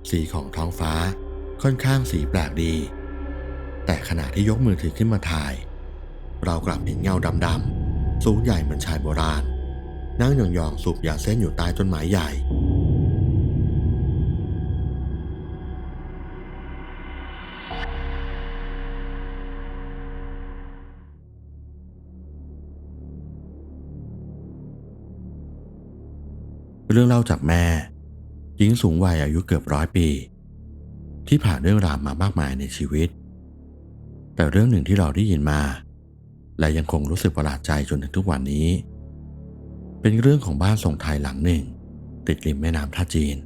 สีของท้องฟ้าค่อนข้างสีแปลกดีแต่ขณะที่ยกมือถือขึ้นมาถ่ายเรากลับเห็นเงาดำๆสูงใหญ่เหมือนชายโบราณนั่งยองๆสูบยาเส้นอยู่ใต้ต้นไม้ใหญ่เรื่องเล่าจากแม่หญิงสูงวัยอายุเกือบ100 ปีที่ผ่านเรื่องราวมามากมายในชีวิตแต่เรื่องหนึ่งที่เราได้ยินมาและยังคงรู้สึกประหลาดใจจนถึงทุกวันนี้เป็นเรื่องของบ้านทรงไทยหลังหนึ่งติดริมแม่น้ำท่าจีน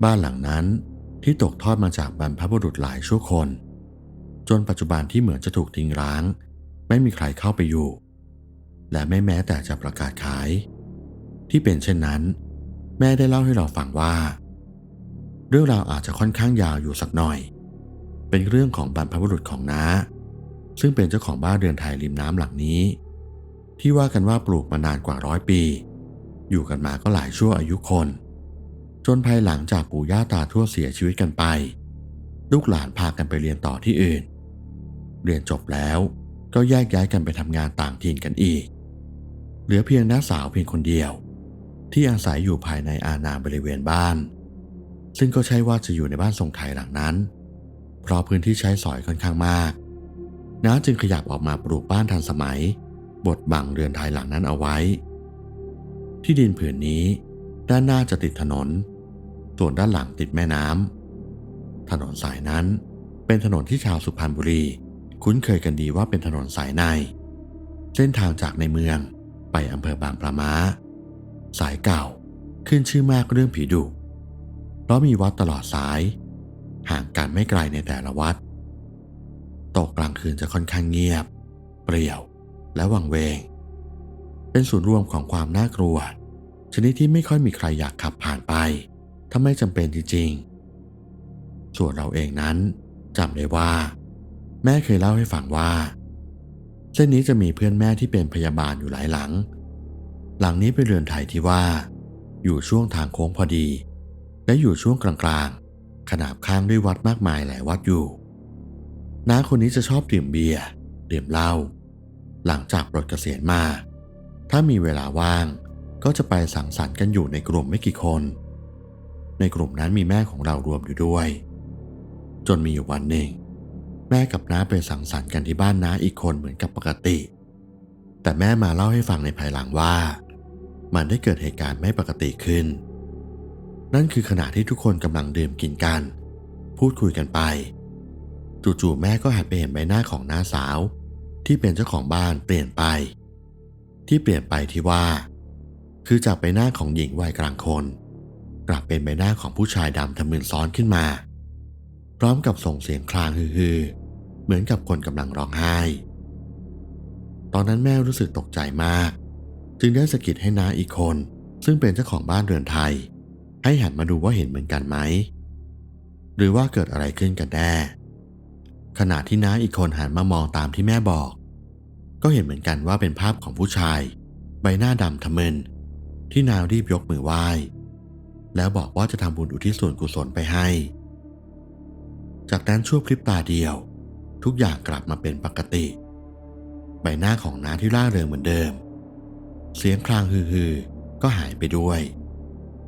บ้านหลังนั้นที่ตกทอดมาจากบรรพบุรุษหลายชั่วคนจนปัจจุบันที่เหมือนจะถูกทิ้งร้างไม่มีใครเข้าไปอยู่และไม่แม้แต่จะประกาศขายที่เป็นเช่นนั้นแม่ได้เล่าให้เราฟังว่าเรื่องราวอาจจะค่อนข้างยาวอยู่สักหน่อยเป็นเรื่องของบรรพบุรุษของน้าซึ่งเป็นเจ้าของบ้านเรือนไทยริมน้ำหลังนี้ที่ว่ากันว่าปลูกมานานกว่า100 ปีอยู่กันมาก็หลายชั่วอายุคนจนภายหลังจากปู่ย่าตาทวดเสียชีวิตกันไปลูกหลานพากันไปเรียนต่อที่อื่นเรียนจบแล้วก็แยกย้ายกันไปทำงานต่างถิ่นกันอีกเหลือเพียงน้าสาวเพียงคนเดียวที่อาศัยอยู่ภายในอาณาบริเวณบ้านซึ่งก็ใช่ว่าจะอยู่ในบ้านทรงไทยหลังนั้นเพราะพื้นที่ใช้สอยค่อนข้างมากน้าจึงขยับออกมาปลูกบ้านทันสมัยบดบังเรือนไทยหลังนั้นเอาไว้ที่ดินผืนนี้ด้านหน้าจะติดถนนส่วนด้านหลังติดแม่น้ำถนนสายนั้นเป็นถนนที่ชาวสุพรรณบุรีคุ้นเคยกันดีว่าเป็นถนนสายในเส้นทางจากในเมืองไปอำเภอบางปะม้าสายเก่าขึ้นชื่อมากเรื่องผีดุเพราะมีวัดตลอดสายห่างกันไม่ไกลในแต่ละวัดตกกลางคืนจะค่อนข้างเงียบเปรี่ยวและวังเวงเป็นศูนย์รวมของความน่ากลัวชนิดที่ไม่ค่อยมีใครอยากขับผ่านไปถ้าไม่จำเป็นจริงๆส่วนเราเองนั้นจำได้ว่าแม่เคยเล่าให้ฟังว่าเส้นนี้จะมีเพื่อนแม่ที่เป็นพยาบาลอยู่หลายหลังหลังนี้เป็นเรือนไทยที่ว่าอยู่ช่วงทางโค้งพอดีและอยู่ช่วงกลางๆขนาบข้างด้วยวัดมากมายหลายวัดอยู่น้าคนนี้จะชอบดื่มเบียร์ดื่มเหล้าหลังจากปลดเกษียณมาถ้ามีเวลาว่างก็จะไปสังสรรค์กันอยู่ในกลุ่มไม่กี่คนในกลุ่มนั้นมีแม่ของเรารวมอยู่ด้วยจนมีอยู่วันหนึ่งแม่กับน้าไปสังสรรค์กันที่บ้านน้าอีกคนเหมือนกับปกติแต่แม่มาเล่าให้ฟังในภายหลังว่ามันได้เกิดเหตุการณ์ไม่ปกติขึ้นนั่นคือขณะที่ทุกคนกำลังดื่มกินกันพูดคุยกันไปจู่ๆแม่ก็หันไปเห็นใบหน้าของน้าสาวที่เป็นเจ้าของบ้านเปลี่ยนไปที่เปลี่ยนไปที่ว่าคือจากใบหน้าของหญิงวัยกลางคนกลับเป็นใบหน้าของผู้ชายดำทะมึนซ้อนขึ้นมาพร้อมกับส่งเสียงคลางฮือๆเหมือนกับคนกำลังร้องไห้ตอนนั้นแม่รู้สึกตกใจมากจึงได้สะกิดให้น้าอีกคนซึ่งเป็นเจ้าของบ้านเรือนไทยให้หันมาดูว่าเห็นเหมือนกันไหมหรือว่าเกิดอะไรขึ้นกันแน่ขณะที่น้าอีกคนหันมามองตามที่แม่บอกก็เห็นเหมือนกันว่าเป็นภาพของผู้ชายใบหน้าดำทะมึนที่น้ารีบยกมือไหว้แล้วบอกว่าจะทำบุญอุทิศส่วนกุศลไปให้จากนั้นชั่วพริบตาเดียวทุกอย่างกลับมาเป็นปกติใบหน้าของน้าที่ร่าเริงเหมือนเดิมเสียงคลางฮือๆก็หายไปด้วย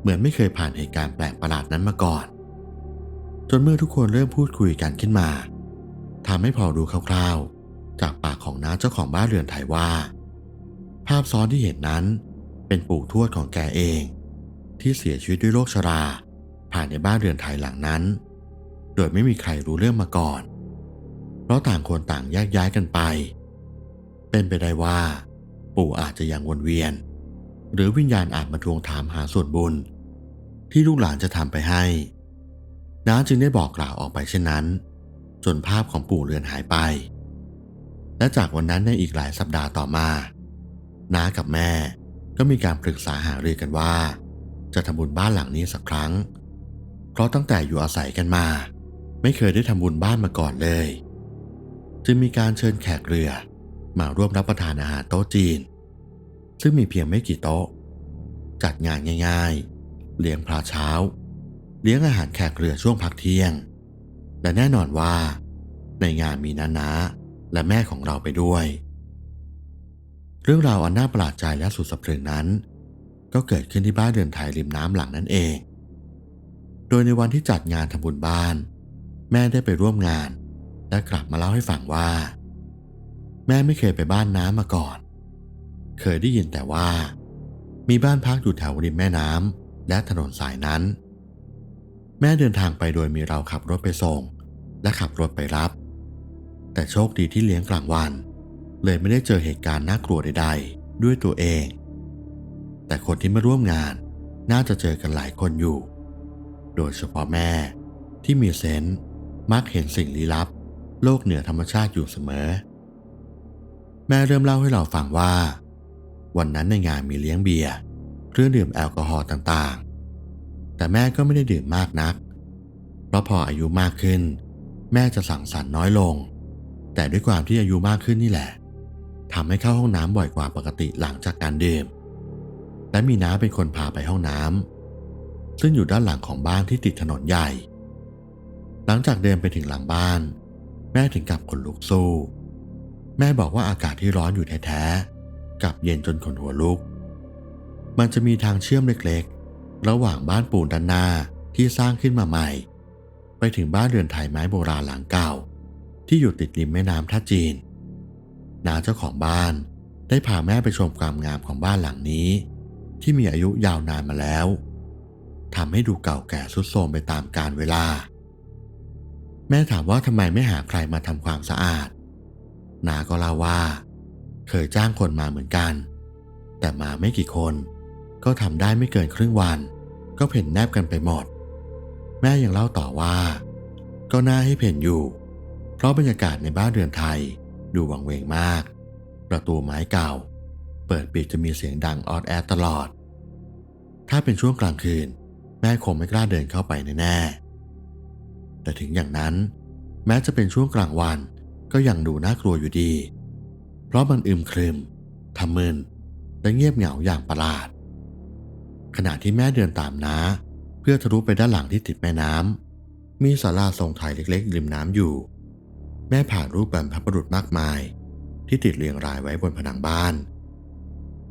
เหมือนไม่เคยผ่านเหตุการณ์แปลกประหลาดนั้นมาก่อนจนเมื่อทุกคนเริ่มพูดคุยกันขึ้นมาทำให้พอรู้คร่าวๆจากปากของน้าเจ้าของบ้านเรือนไทยว่าภาพซ้อนที่เห็นนั้นเป็นปู่ทวดของแกเองที่เสียชีวิตด้วยโรคชราผ่านในบ้านเรือนไทยหลังนั้นโดยไม่มีใครรู้เรื่องมาก่อนเพราะต่างคนต่างแยกย้ายกันไปเป็นไปได้ว่าปู่อาจจะยังวนเวียนหรือวิญญาณอาจมาทวงถามหาส่วนบุญที่ลูกหลานจะทำไปให้น้าจึงได้บอกกล่าวออกไปเช่นนั้นจนภาพของปู่เลือนหายไปและจากวันนั้นในอีกหลายสัปดาห์ต่อมาน้ากับแม่ก็มีการปรึกษาหารือกันว่าจะทำบุญบ้านหลังนี้สักครั้งเพราะตั้งแต่อยู่อาศัยกันมาไม่เคยได้ทำบุญบ้านมาก่อนเลยจึงมีการเชิญแขกเรือมาร่วมรับประทานอาหารโต๊ะจีนซึ่งมีเพียงไม่กี่โต๊ะจัดงานง่ายๆเลี้ยงพระเช้า เลี้ยงอาหารแขกเรือช่วงพักเที่ยงและแน่นอนว่าในงานมีน้าและแม่ของเราไปด้วยเรื่องราวอันน่าประหลาดใจและสุดสะพรึงนั้นก็เกิดขึ้นที่บ้านเรือนไทยริมน้ำหลังนั่นเองโดยในวันที่จัดงานทำบุญบ้านแม่ได้ไปร่วมงานและกลับมาเล่าให้ฟังว่าแม่ไม่เคยไปบ้านน้ามาก่อนเคยได้ยินแต่ว่ามีบ้านพักอยู่แถวริมแม่น้ำและถนนสายนั้นแม่เดินทางไปโดยมีเราขับรถไปส่งและขับรถไปรับแต่โชคดีที่เลี้ยงกลางวันเลยไม่ได้เจอเหตุการณ์น่ากลัวใดๆด้วยตัวเองแต่คนที่มาร่วมงานน่าจะเจอกันหลายคนอยู่โดยเฉพาะแม่ที่มีเซนส์มักเห็นสิ่งลี้ลับโลกเหนือธรรมชาติอยู่เสมอแม่เริ่มเล่าให้เราฟังว่าวันนั้นในงานมีเลี้ยงเบียร์เครื่องดื่มแอลกอฮอล์ต่างๆแต่แม่ก็ไม่ได้ดื่มมากนักเพราะพออายุมากขึ้นแม่จะสังสรรค์น้อยลงแต่ด้วยความที่อายุมากขึ้นนี่แหละทำให้เข้าห้องน้ำบ่อยกว่าปกติหลังจากการดื่มและมีน้าเป็นคนพาไปห้องน้ำซึ่งอยู่ด้านหลังของบ้านที่ติดถนนใหญ่หลังจากเดินไปถึงหลังบ้านแม่ถึงกับขนลุกสู้แม่บอกว่าอากาศที่ร้อนอยู่แท้ๆกลับเย็นจนขนหัวลุกมันจะมีทางเชื่อมเล็กๆระหว่างบ้านปูนด้านหน้าที่สร้างขึ้นมาใหม่ไปถึงบ้านเรือนไทยไม้โบราณหลังเก่าที่อยู่ติดริมแม่น้ำท่าจีนน้าเจ้าของบ้านได้พาแม่ไปชมความงามของบ้านหลังนี้ที่มีอายุยาวนานมาแล้วทำให้ดูเก่าแก่ทรุดโทรมไปตามกาลเวลาแม่ถามว่าทำไมไม่หาใครมาทำความสะอาดน้าก็เล่าว่าเคยจ้างคนมาเหมือนกันแต่มาไม่กี่คนก็ทำได้ไม่เกินครึ่งวันก็เพ่นแนบกันไปหมดแม่ยังเล่าต่อว่าก็น่าให้เพ่นอยู่เพราะบรรยากาศในบ้านเรือนไทยดูวังเวงมากประตูไม้เก่าเปิดปิดจะมีเสียงดังออดแอดตลอดถ้าเป็นช่วงกลางคืนแม่คงไม่กล้าเดินเข้าไปแน่ๆแต่ถึงอย่างนั้นแม้จะเป็นช่วงกลางวันก็ยังดูน่ากลัวอยู่ดีเพราะมันอึมครึมทำมึนและเงียบเหงาอย่างประหลาดขณะที่แม่เดินตามน้าเพื่อทะลุไปด้านหลังที่ติดแม่น้ำมีศาลาทรงไทยเล็กๆริมน้ำอยู่แม่ผ่านรูปบรรพบุรุษมากมายที่ติดเรียงรายไว้บนผนังบ้าน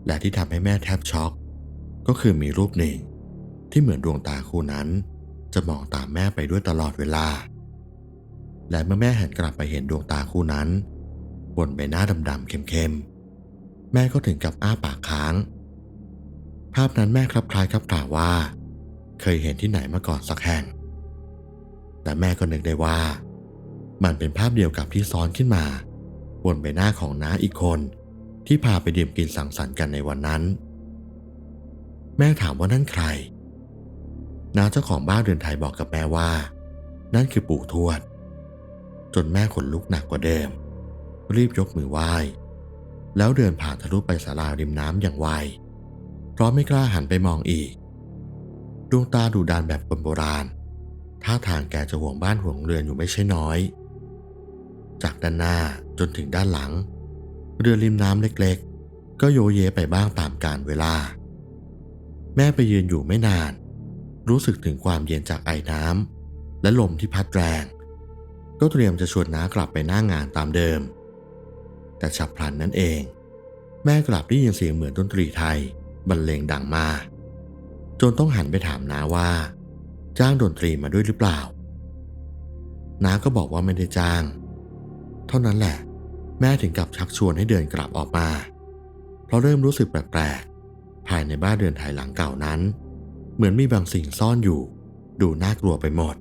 และที่ทำให้แม่แทบช็อกก็คือมีรูปหนึ่งที่เหมือนดวงตาคู่นั้นจะมองตามแม่ไปด้วยตลอดเวลาและเมื่อแม่หันกลับไปเห็นดวงตาคู่นั้นบนใบหน้าดำๆเข้มๆแม่ก็ถึงกับอ้าปากค้างภาพนั้นแม่คลับคล้ายคลับคลาว่าเคยเห็นที่ไหนมาก่อนสักแห่งแต่แม่ก็นึกได้ว่ามันเป็นภาพเดียวกับที่ซ้อนขึ้นมาบนใบหน้าของน้าอีกคนที่พาไปดื่มกินสังสรรค์กันในวันนั้นแม่ถามว่านั่นใครน้าเจ้าของบ้านเรือนไทยบอกกับแม่ว่านั่นคือปู่ทวดจนแม่ขนลุกหนักกว่าเดิมรีบยกมือไหว้แล้วเดินผ่านทะลุไปศาลาริมน้ำอย่างไวเพราะไม่กล้าหันไปมองอีกดวงตาดุดันแบบคนโบราณท่าทางแกจะห่วงบ้านห่วงเรือนอยู่ไม่ใช่น้อยจากด้านหน้าจนถึงด้านหลังเรือริมน้ำเล็กๆก็โยเยไปบ้างตามกาลเวลาแม่ไปยืนอยู่ไม่นานรู้สึกถึงความเย็นจากไอน้ำและลมที่พัดแรงก็เตรียมจะชวนน้ากลับไปหน้างานตามเดิมแต่ฉับพลันนั้นเองแม่กลับได้ยินเสียงเหมือนดนตรีไทยบรรเลงดังมาจนต้องหันไปถามน้าว่าจ้างดนตรีมาด้วยหรือเปล่าน้าก็บอกว่าไม่ได้จ้างเท่านั้นแหละแม่ถึงกับชักชวนให้เดินกลับออกมาเพราะเริ่มรู้สึกแปลกๆภายในบ้านเรือนไทยหลังเก่านั้นเหมือนมีบางสิ่งซ่อนอยู่ดูน่ากลัวไปหมด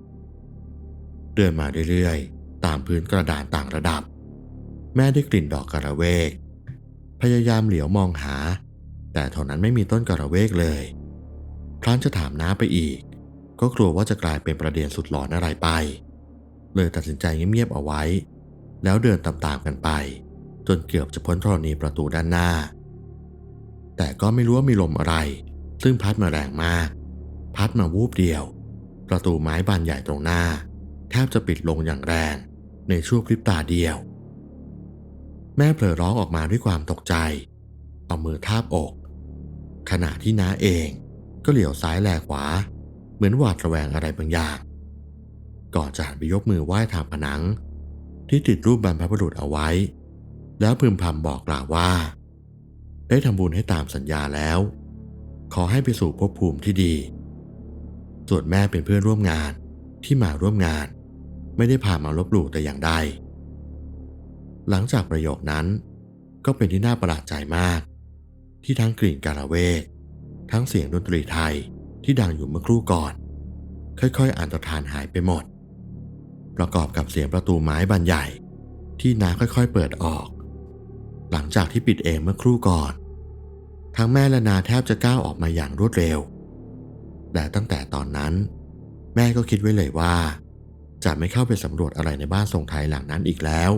เดินมาเรื่อยๆตามพื้นกระดานต่างระดับแม่ได้กลิ่นดอกกระเวกพยายามเหลียวมองหาแต่เท่านั้นไม่มีต้นกระเวกเลยครั้นจะถามน้าไปอีกก็กลัวว่าจะกลายเป็นประเด็นสุดหลอนอะไรไปเลยตัดสินใจเงียบๆเอาไว้แล้วเดินตามๆกันไปจนเกือบจะพ้นธรณีประตูด้านหน้าแต่ก็ไม่รู้ว่ามีลมอะไรซึ่งพัดมาแรงมากพัดมาวูบเดียวประตูไม้บานใหญ่ตรงหน้าแทบจะปิดลงอย่างแรงในชั่วพริบตาเดียวแม่เผลอร้องออกมาด้วยความตกใจเอามือทาบอกขณะที่น้าเองก็เหลียวซ้ายแลขวา เหมือนหวาดระแวงอะไรบางอย่างก่อนจะหันไปยกมือไหว้ทางผนังที่ติดรูปบรรพบุรุษเอาไว้แล้วพึมพำบอกกล่าวว่าได้ทำบุญให้ตามสัญญาแล้วขอให้ไปสู่ภพภูมิที่ดีส่วนแม่เป็นเพื่อนร่วมงานที่มาร่วมงานไม่ได้พามาลบหลู่แต่อย่างใดหลังจากประโยคนั้นก็เป็นที่น่าประหลาดใจมากที่ทั้งกลิ่นกาลเวกทั้งเสียงดนตรีไทยที่ดังอยู่เมื่อครู่ก่อนค่อยๆอันตรธานหายไปหมดประกอบกับเสียงประตูไม้บานใหญ่ที่น้าค่อยๆเปิดออกหลังจากที่ปิดเองเมื่อครู่ก่อนทั้งแม่และนาแทบจะก้าวออกมาอย่างรวดเร็วแต่ตั้งแต่ตอนนั้นแม่ก็คิดไว้เลยว่าจะไม่เข้าไปสำรวจอะไรในบ้านทรงไทยหลังนั้นอีกแล้ว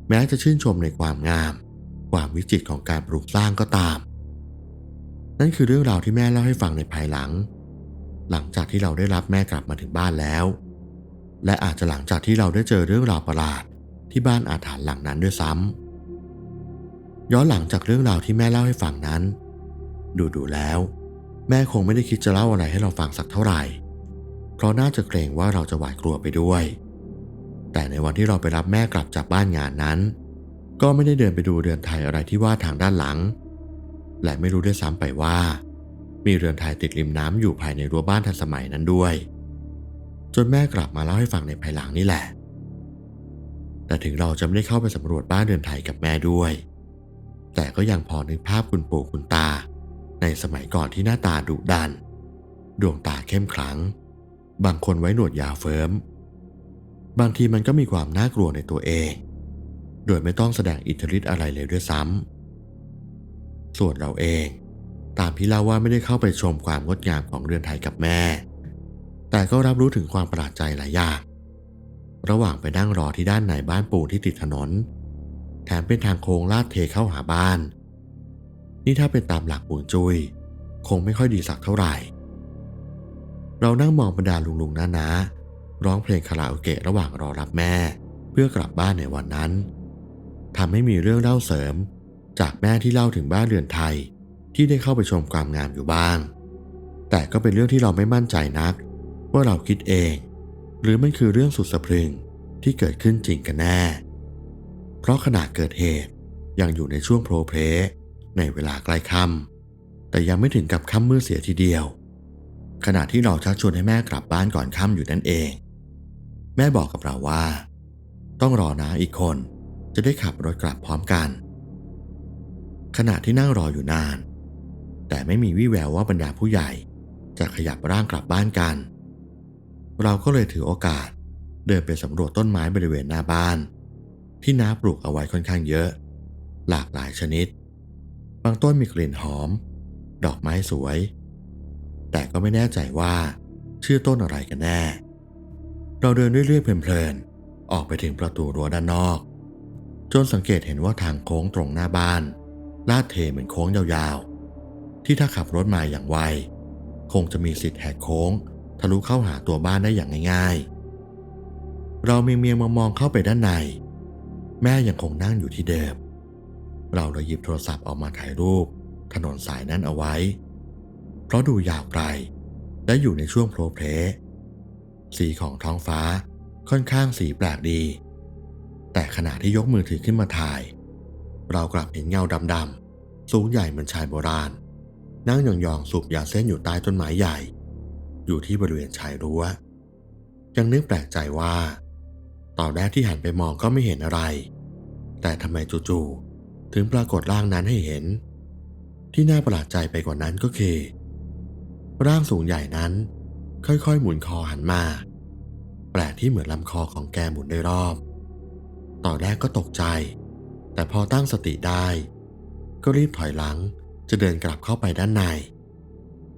แม้จะชื่นชมในความงามความวิจิตรของการปลูกสร้างก็ตามนั่นคือเรื่องราวที่แม่เล่าให้ฟังในภายหลังจากที่เราได้รับแม่กลับมาถึงบ้านแล้วและอาจจะหลังจากที่เราได้เจอเรื่องราวประหลาดที่บ้านอาถรรพ์หลังนั้นด้วยซ้ำย้อนหลังจากเรื่องราวที่แม่เล่าให้ฟังนั้นดูแล้วแม่คงไม่ได้คิดจะเล่าอะไรให้เราฟังสักเท่าไหร่เพราะน่าจะเกรงว่าเราจะหวาดกลัวไปด้วยแต่ในวันที่เราไปรับแม่กลับจากบ้านงานนั้นก็ไม่ได้เดินไปดูเรือนไทยอะไรที่ว่าทางด้านหลังและไม่รู้ด้วยซ้ำไปว่ามีเรือนไทยติดริมน้ำอยู่ภายในรั้วบ้านทันสมัยนั้นด้วยจนแม่กลับมาเล่าให้ฟังในภายหลังนี่แหละแต่ถึงเราจะไม่ได้เข้าไปสำรวจบ้านเรือนไทยกับแม่ด้วยแต่ก็ยังพอนึกภาพคุณปู่คุณตาในสมัยก่อนที่หน้าตาดุดันดวงตาเข้มขลังบางคนไว้หนวดยาวเฟิร์มบางทีมันก็มีความน่ากลัวในตัวเองโดยไม่ต้องแสดงอิทธิฤทธิ์อะไรเลยด้วยซ้ำส่วนเราเองตามที่เล่าว่าไม่ได้เข้าไปชมความงดงามของเรือนไทยกับแม่แต่ก็รับรู้ถึงความประหลาดใจหลายอย่างระหว่างไปนั่งรอที่ด้านในบ้านปูนที่ติดถนนแถมเป็นทางโค้งลาดเทเข้าหาบ้านนี่ถ้าเป็นตามหลักฮวงจุ้ยคงไม่ค่อยดีสักเท่าไหร่เรานั่งมองบรรดาลุงๆน้าๆร้องเพลงคาราโอเกะระหว่างรอรับแม่เพื่อกลับบ้านในวันนั้นทำให้มีเรื่องเล่าเสริมจากแม่ที่เล่าถึงบ้านเรือนไทยที่ได้เข้าไปชมความงามอยู่บ้างแต่ก็เป็นเรื่องที่เราไม่มั่นใจนักว่าเราคิดเองหรือมันคือเรื่องสุดสะพรึงที่เกิดขึ้นจริงกันแน่เพราะขณะเกิดเหตุยังอยู่ในช่วงโพลเพลในเวลาใกล้ค่ำแต่ยังไม่ถึงกับค่ำมืดเสียทีเดียวขณะที่เราชักชวนให้แม่กลับบ้านก่อนค่ำอยู่นั่นเองแม่บอกกับเราว่าต้องรอน้าอีกคนจะได้ขับรถกลับพร้อมกันขณะที่นั่งรออยู่นานแต่ไม่มีวี่แววว่าบรรดาผู้ใหญ่จะขยับร่างกลับบ้านกันเราก็เลยถือโอกาสเดินไปสำรวจต้นไม้บริเวณหน้าบ้านที่น้าปลูกเอาไว้ค่อนข้างเยอะหลากหลายชนิดบางต้นมีกลิ่นหอมดอกไม้สวยแต่ก็ไม่แน่ใจว่าชื่อต้นอะไรกันแน่เราเดินเรื่อยๆเพลินๆออกไปถึงประตูรั้วด้านนอกจนสังเกตเห็นว่าทางโค้งตรงหน้าบ้านลาดเทเหมือนโค้งยาวๆที่ถ้าขับรถมาอย่างไวคงจะมีสิทธิ์แหกโค้งทะลุเข้าหาตัวบ้านได้อย่างง่ายๆเราเมียงๆมองเข้าไปด้านในแม่ยังคงนั่งอยู่ที่เดิมเราเลยหยิบโทรศัพท์ออกมาถ่ายรูปถนนสายนั้นเอาไว้เพราะดูยาวไกลและอยู่ในช่วงโพลเพลสีของท้องฟ้าค่อนข้างสีแปลกดีแต่ขณะที่ยกมือถือขึ้นมาถ่ายเรากลับเห็นเงาดำๆสูงใหญ่เหมือนชายโบราณนั่งยองๆสูบยาเส้นอยู่ใต้ต้นไม้ใหญ่อยู่ที่บริเวณชายรั้วยังนึกแปลกใจว่าตอนแรกที่หันไปมองก็ไม่เห็นอะไรแต่ทำไมจู่ๆถึงปรากฏร่างนั้นให้เห็นที่น่าประหลาดใจไปกว่านั้นก็คือร่างสูงใหญ่นั้นค่อยๆหมุนคอหันมาแปลกที่เหมือนลำคอของแกหมุนได้รอบตอนแรกก็ตกใจแต่พอตั้งสติได้ก็รีบถอยหลังจะเดินกลับเข้าไปด้านใน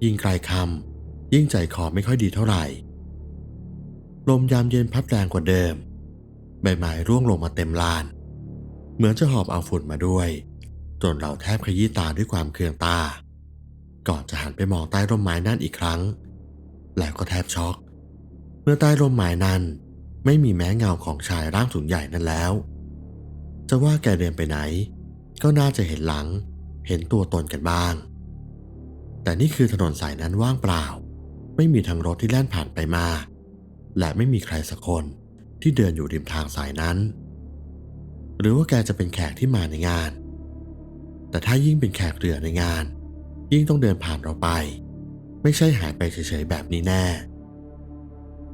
ยิ่งไกลคำยิ่งใจคอไม่ค่อยดีเท่าไหร่ลมยามเย็นพัดแรงกว่าเดิมใบไม้ร่วงลงมาเต็มลานเหมือนจะหอบเอาฝุ่นมาด้วยจนเราแทบขยี้ตาด้วยความเคืองตาก่อนจะหันไปมองใต้ร่มไม้นั่นอีกครั้งแล้วก็แทบช็อกเมื่อใต้ร่มไม้นั้นไม่มีแม้เงาของชายร่างสูงใหญ่นั่นแล้วจะว่าแกเดินไปไหนก็น่าจะเห็นหลังเห็นตัวตนกันบ้างแต่นี่คือถนนสายนั้นว่างเปล่า ไม่มีทั้งรถที่แล่นผ่านไปมาและไม่มีใครสักคนที่เดินอยู่ริมทางสายนั้นหรือว่าแกจะเป็นแขกที่มาในงานแต่ถ้ายิ่งเป็นแขกเรือในงานยิ่งต้องเดินผ่านเราไปไม่ใช่หายไปเฉยๆแบบนี้แน่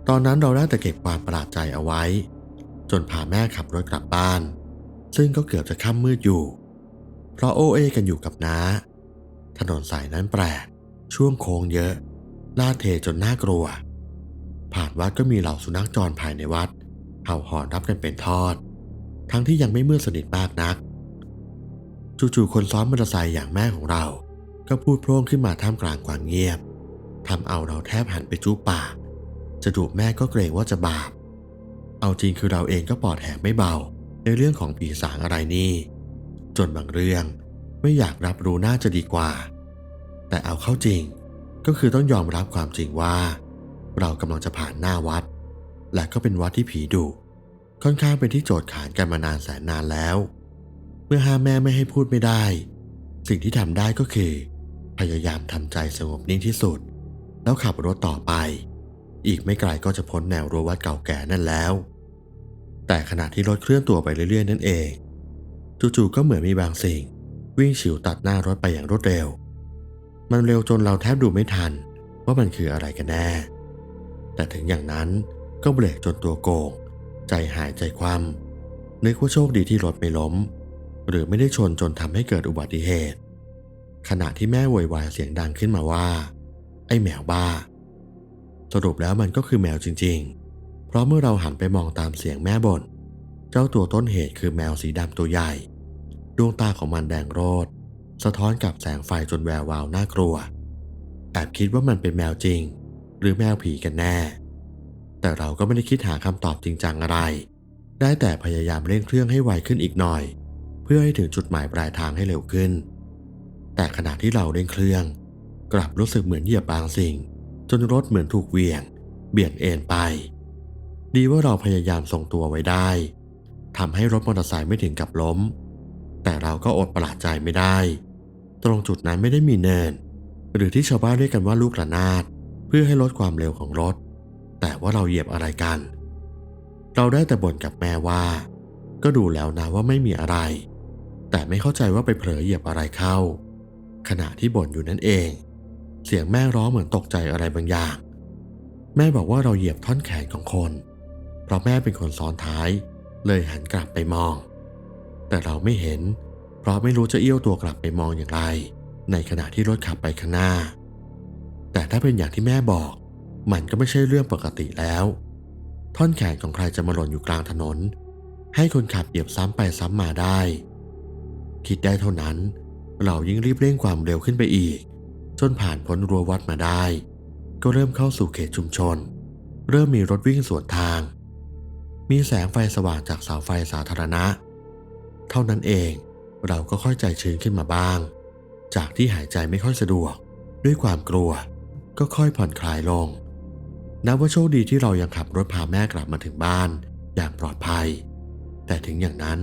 ตอนนั้นเราได้แต่เก็บความประหลาดใจเอาไว้จนพาแม่ขับรถกลับบ้านซึ่งก็เกือบจะค่ำมืดอยู่เพราะโอเอกันอยู่กับน้าถนนสายนั้นแปลกช่วงโค้งเยอะลาดเทจนน่ากลัวผ่านวัดก็มีเหล่าสุนัขจรภายในวัดเห่าหอนรับกันเป็นทอดทั้งที่ยังไม่มืดสนิทมากนักจู่ๆคนซ้อนมอเตอร์ไซค์อย่างแม่ของเราก็พูดโพร่งขึ้นมาท่ามกลางความเงียบทำเอาเราแทบหันไปจูบปากจะดุแม่ก็เกรงว่าจะบาปเอาจริงคือเราเองก็ปอดแหกไม่เบาในเรื่องของผีสางอะไรนี่จนบางเรื่องไม่อยากรับรู้น่าจะดีกว่าแต่เอาเข้าจริงก็คือต้องยอมรับความจริงว่าเรากำลังจะผ่านหน้าวัดและก็เป็นวัดที่ผีดุค่อนข้างเป็นที่โจทย์ขานกันมานานแสนนานแล้วเมื่อห้ามแม่ไม่ให้พูดไม่ได้สิ่งที่ทำได้ก็คือพยายามทำใจสงบนิ่งที่สุดแล้วขับรถต่อไปอีกไม่ไกลก็จะพ้นแนวรั้ววัดเก่าแก่นั่นแล้วแต่ขณะที่รถเคลื่อนตัวไปเรื่อยๆนั่นเองจู่ๆก็เหมือนมีบางสิ่งวิ่งฉิวตัดหน้ารถไปอย่างรวดเร็วมันเร็วจนเราแทบดูไม่ทันว่ามันคืออะไรกันแน่แต่ถึงอย่างนั้นก็เบรกจนตัวโกงใจหายใจคว่ำนึกว่าโชคดีที่รถไม่ล้มหรือไม่ได้ชนจนทำให้เกิดอุบัติเหตุขณะที่แม่โวยวายเสียงดังขึ้นมาว่าไอ้แมวบ้าสรุปแล้วมันก็คือแมวจริงๆเพราะเมื่อเราหันไปมองตามเสียงแม่บ่นเจ้าตัวต้นเหตุคือแมวสีดำตัวใหญ่ดวงตาของมันแดงโรดสะท้อนกับแสงไฟจนแวววาวน่ากลัวแอบคิดว่ามันเป็นแมวจริงหรือแมวผีกันแน่แต่เราก็ไม่ได้คิดหาคำตอบจริงจังอะไรได้แต่พยายามเร่งเครื่องให้ไวขึ้นอีกหน่อยเพื่อให้ถึงจุดหมายปลายทางให้เร็วขึ้นแต่ขณะที่เราเร่งเครื่องกลับรู้สึกเหมือนเหยียบบางสิ่งจนรถเหมือนถูกเหวี่ยงเบี่ยงเอ็นไปดีว่าเราพยายามทรงตัวไว้ได้ทำให้รถมอเตอร์ไซค์ไม่ถึงกับล้มแต่เราก็อดประหลาดใจไม่ได้ตรงจุดนั้นไม่ได้มีเนินหรือที่ชาวบ้านเรียกกันว่าลูกระนาดเพื่อให้ลดความเร็วของรถแต่ว่าเราเหยียบอะไรกันเราได้แต่บ่นกับแม่ว่าก็ดูแล้วนะว่าไม่มีอะไรแต่ไม่เข้าใจว่าไปเผลอเหยียบอะไรเข้าขณะที่บ่นอยู่นั่นเองเสียงแม่ร้องเหมือนตกใจอะไรบางอย่างแม่บอกว่าเราเหยียบท่อนแขนของคนเพราะแม่เป็นคนซ้อนท้ายเลยหันกลับไปมองแต่เราไม่เห็นเพราะไม่รู้จะเอี้ยวตัวกลับไปมองอย่างไรในขณะที่รถขับไปข้างหน้าแต่ถ้าเป็นอย่างที่แม่บอกมันก็ไม่ใช่เรื่องปกติแล้วท่อนแขนของใครจะมาหล่นอยู่กลางถนนให้คนขับเหยียบซ้ำไปซ้ำมาได้คิดได้เท่านั้นเรายิ่งรีบเร่งความเร็วขึ้นไปอีกจนผ่านพ้นรั้ววัดมาได้ก็เริ่มเข้าสู่เขตชุมชนเริ่มมีรถวิ่งสวนทางมีแสงไฟสว่างจากเสาไฟสาธารณะเท่านั้นเองเราก็ค่อยใจชื้นขึ้นมาบ้างจากที่หายใจไม่ค่อยสะดวกด้วยความกลัวก็ค่อยผ่อนคลายลงนับว่าโชคดีที่เรายังขับรถพาแม่กลับมาถึงบ้านอย่างปลอดภัยแต่ถึงอย่างนั้น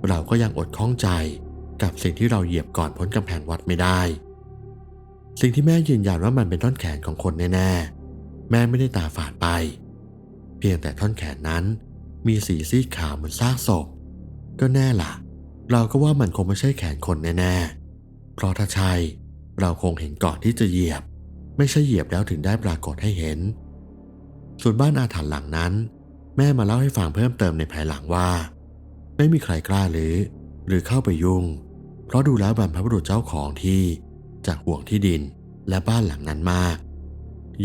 เราก็ยังอดข้องใจกับสิ่งที่เราเหยียบก่อนพ้นกำแพงวัดไม่ได้สิ่งที่แม่ยืนยันว่ามันเป็นท่อนแขนของคนแน่ๆแม่ไม่ได้ตาฝาดไปเพียงแต่ท่อนแขนนั้นมีสีซีดขาวเหมือนซากศพก็แน่ล่ะเราก็ว่ามันคงไม่ใช่แขนคนแน่ๆเพราะถ้าใช่เราคงเห็นก่อนที่จะเหยียบไม่ใช่เหยียบแล้วถึงได้ปรากฏให้เห็นส่วนบ้านอาถรรพ์หลังนั้นแม่มาเล่าให้ฟังเพิ่มเติมในภายหลังว่าไม่มีใครกล้าหรือเข้าไปยุ่งเพราะดูแล้วบรรพบุรุษเจ้าของที่จากห่วงที่ดินและบ้านหลังนั้นมาก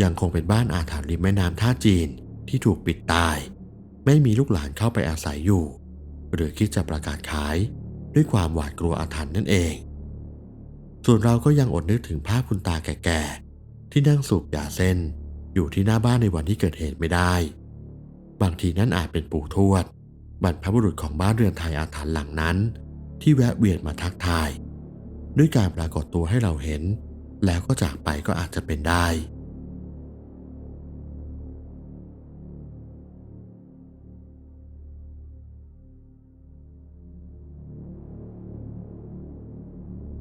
ยังคงเป็นบ้านอาถรรพ์ริมแม่น้ำท่าจีนที่ถูกปิดตายไม่มีลูกหลานเข้าไปอาศัยอยู่หรือคิดจะประกาศขายด้วยความหวาดกลัวอาถรรพ์นั่นเองส่วนเราก็ยังอดนึกถึงภาพคุณตาแก่ๆที่นั่งสูบยาเส้นอยู่ที่หน้าบ้านในวันที่เกิดเหตุไม่ได้บางทีนั่นอาจเป็นปู่ทวดบรรพบุรุษของบ้านเรือนไทยอาถรรพ์หลังนั้นที่แวะเวียนมาทักทายด้วยการปรากฏตัวให้เราเห็นแล้วก็จากไปก็อาจจะเป็นได้